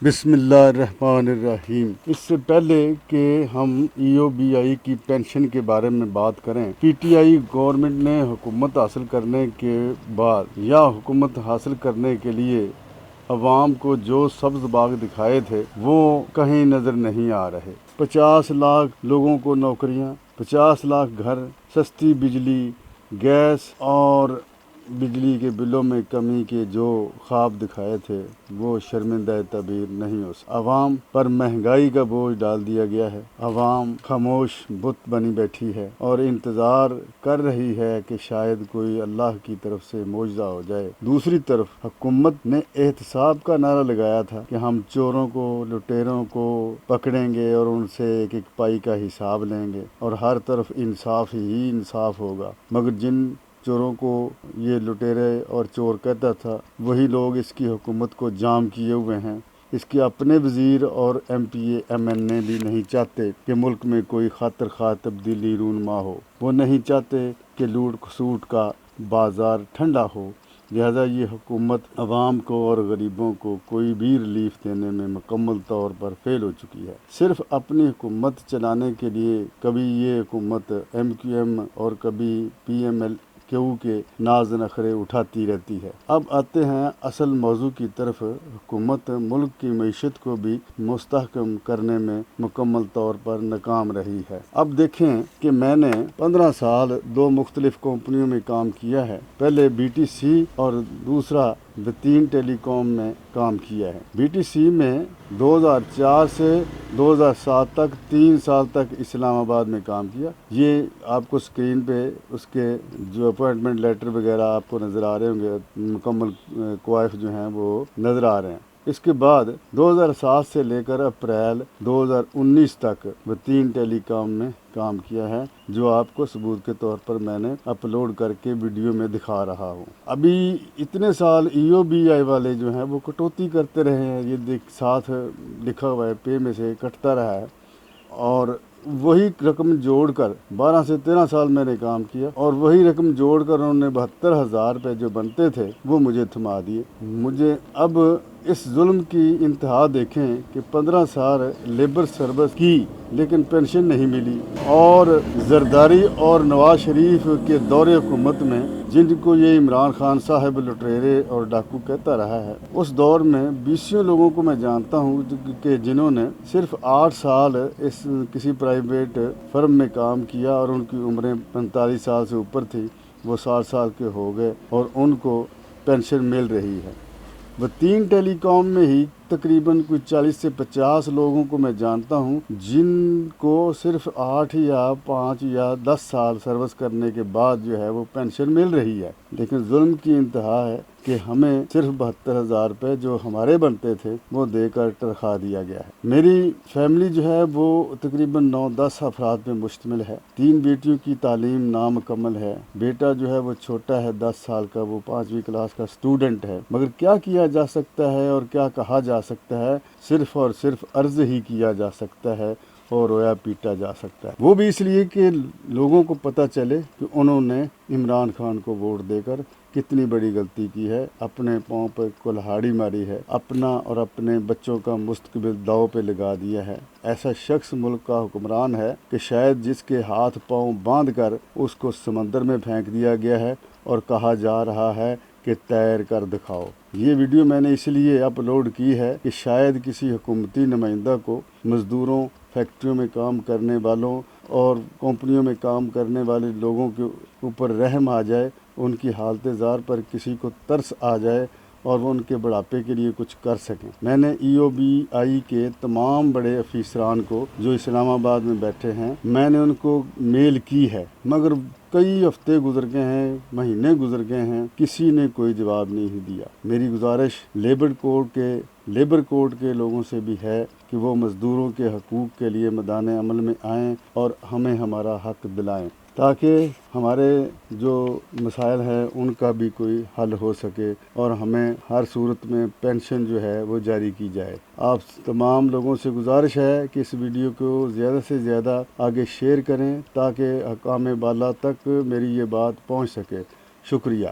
بسم اللہ الرحمن الرحیم۔ اس سے پہلے کہ ہم EOBI کی پینشن کے بارے میں بات کریں، PTI گورنمنٹ نے حکومت حاصل کرنے کے بعد یا حکومت حاصل کرنے کے لیے عوام کو جو سبز باغ دکھائے تھے وہ کہیں نظر نہیں آ رہے۔ 50 لاکھ لوگوں کو نوکریاں، 50 لاکھ گھر، سستی بجلی، گیس اور بجلی کے بلوں میں کمی کے جو خواب دکھائے تھے وہ شرمندہ تعبیر نہیں ہو سکتے۔ عوام پر مہنگائی کا بوجھ ڈال دیا گیا ہے۔ عوام خاموش بت بنی بیٹھی ہے اور انتظار کر رہی ہے کہ شاید کوئی اللہ کی طرف سے معجزہ ہو جائے۔ دوسری طرف حکومت نے احتساب کا نعرہ لگایا تھا کہ ہم چوروں کو، لٹیروں کو پکڑیں گے اور ان سے ایک ایک پائی کا حساب لیں گے اور ہر طرف انصاف ہی انصاف ہوگا، مگر جن چوروں کو یہ لٹیرے اور چور کہتا تھا وہی لوگ اس کی حکومت کو جام کیے ہوئے ہیں۔ اس کے اپنے وزیر اور MPA MNA بھی نہیں چاہتے کہ ملک میں کوئی خاطر خواہ تبدیلی رونما ہو۔ وہ نہیں چاہتے کہ لوٹ کھسوٹ کا بازار ٹھنڈا ہو، لہذا یہ حکومت عوام کو اور غریبوں کو کوئی بھی ریلیف دینے میں مکمل طور پر فیل ہو چکی ہے۔ صرف اپنی حکومت چلانے کے لیے کبھی یہ حکومت MQM اور کبھی PMLQ کے ناز نخرے اٹھاتی رہتی ہے۔ اب آتے ہیں اصل موضوع کی طرف۔ حکومت ملک کی معیشت کو بھی مستحکم کرنے میں مکمل طور پر ناکام رہی ہے۔ اب دیکھیں کہ میں نے 15 سال 2 مختلف کمپنیوں میں کام کیا ہے۔ پہلے BTC اور دوسرا وطین ٹیلی کام میں کام کیا ہے۔ BTC میں 2004 سے 2007 تک 3 سال تک اسلام آباد میں کام کیا۔ یہ آپ کو سکرین پہ اس کے جو اپوائنٹمنٹ لیٹر وغیرہ آپ کو نظر آ رہے ہوں گے، مکمل کوائف جو ہیں وہ نظر آ رہے ہیں۔ اس کے بعد 2007 سے لے کر اپریل 2019 تک وطین ٹیلی کام میں کام کیا ہے، جو آپ کو ثبوت کے طور پر میں نے اپلوڈ کر کے ویڈیو میں دکھا رہا ہوں۔ ابھی اتنے سال EOBI والے جو ہیں وہ کٹوتی کرتے رہے ہیں، یہ ساتھ لکھا ہوا ہے، پے میں سے کٹتا رہا ہے، اور وہی رقم جوڑ کر 12 سے 13 سال میں نے کام کیا اور وہی رقم جوڑ کر انہوں نے 72,000 روپے جو بنتے تھے وہ مجھے تھما دیے۔ مجھے اب اس ظلم کی انتہا دیکھیں کہ 15 سال لیبر سروس کی لیکن پینشن نہیں ملی، اور زرداری اور نواز شریف کے دور حکومت میں جن کو یہ عمران خان صاحب لٹیرے اور ڈاکو کہتا رہا ہے، اس دور میں 20 لوگوں کو میں جانتا ہوں کہ جنہوں نے صرف 8 سال اس کسی پرائیویٹ فرم میں کام کیا اور ان کی عمریں 45 سال سے اوپر تھی، وہ 60 سال کے ہو گئے اور ان کو پینشن مل رہی ہے۔ وطین ٹیلی کام میں ہی تقریباً کوئی 40 سے 50 لوگوں کو میں جانتا ہوں جن کو صرف 8 یا 5 یا 10 سال سروس کرنے کے بعد جو ہے وہ پینشن مل رہی ہے، لیکن ظلم کی انتہا ہے کہ ہمیں صرف 72,000 روپے جو ہمارے بنتے تھے وہ دے کر تنخواہ دیا گیا ہے۔ میری فیملی جو ہے وہ تقریباً 9-10 افراد پہ مشتمل ہے۔ 3 بیٹیوں کی تعلیم نامکمل ہے۔ بیٹا جو ہے وہ چھوٹا ہے، 10 سال کا، وہ 5ویں کلاس کا اسٹوڈنٹ ہے، مگر کیا کیا جا سکتا ہے اور کیا کہا جا سکتا ہے، صرف اور صرف عرض ہی کیا جا سکتا ہے اور رویا پیٹا جا سکتا ہے، وہ بھی اس لیے کہ لوگوں کو پتہ چلے کہ انہوں نے عمران خان کو ووٹ دے کر کتنی بڑی غلطی کی ہے، اپنے پاؤں پر کلہاڑی ماری ہے، اپنا اور اپنے بچوں کا مستقبل داؤ پہ لگا دیا ہے۔ ایسا شخص ملک کا حکمران ہے کہ شاید جس کے ہاتھ پاؤں باندھ کر اس کو سمندر میں پھینک دیا گیا ہے اور کہا جا رہا ہے کہ تیر کر دکھاؤ۔ یہ ویڈیو میں نے اس لیے اپلوڈ کی ہے کہ شاید کسی حکومتی نمائندہ کو مزدوروں، فیکٹریوں میں کام کرنے والوں اور کمپنیوں میں کام کرنے والے لوگوں کے اوپر رحم آ جائے، ان کی حالت زار پر کسی کو ترس آ جائے اور وہ ان کے بڑھاپے کے لیے کچھ کر سکیں۔ میں نے EOBI کے تمام بڑے افسران کو جو اسلام آباد میں بیٹھے ہیں، میں نے ان کو میل کی ہے، مگر کئی ہفتے گزر گئے ہیں، مہینے گزر گئے ہیں، کسی نے کوئی جواب نہیں دیا۔ میری گزارش لیبر کورٹ کے لوگوں سے بھی ہے کہ وہ مزدوروں کے حقوق کے لیے میدان عمل میں آئیں اور ہمیں ہمارا حق دلائیں، تاکہ ہمارے جو مسائل ہیں ان کا بھی کوئی حل ہو سکے اور ہمیں ہر صورت میں پینشن جو ہے وہ جاری کی جائے۔ آپ تمام لوگوں سے گزارش ہے کہ اس ویڈیو کو زیادہ سے زیادہ آگے شیئر کریں تاکہ حکام بالا تک میری یہ بات پہنچ سکے۔ شکریہ۔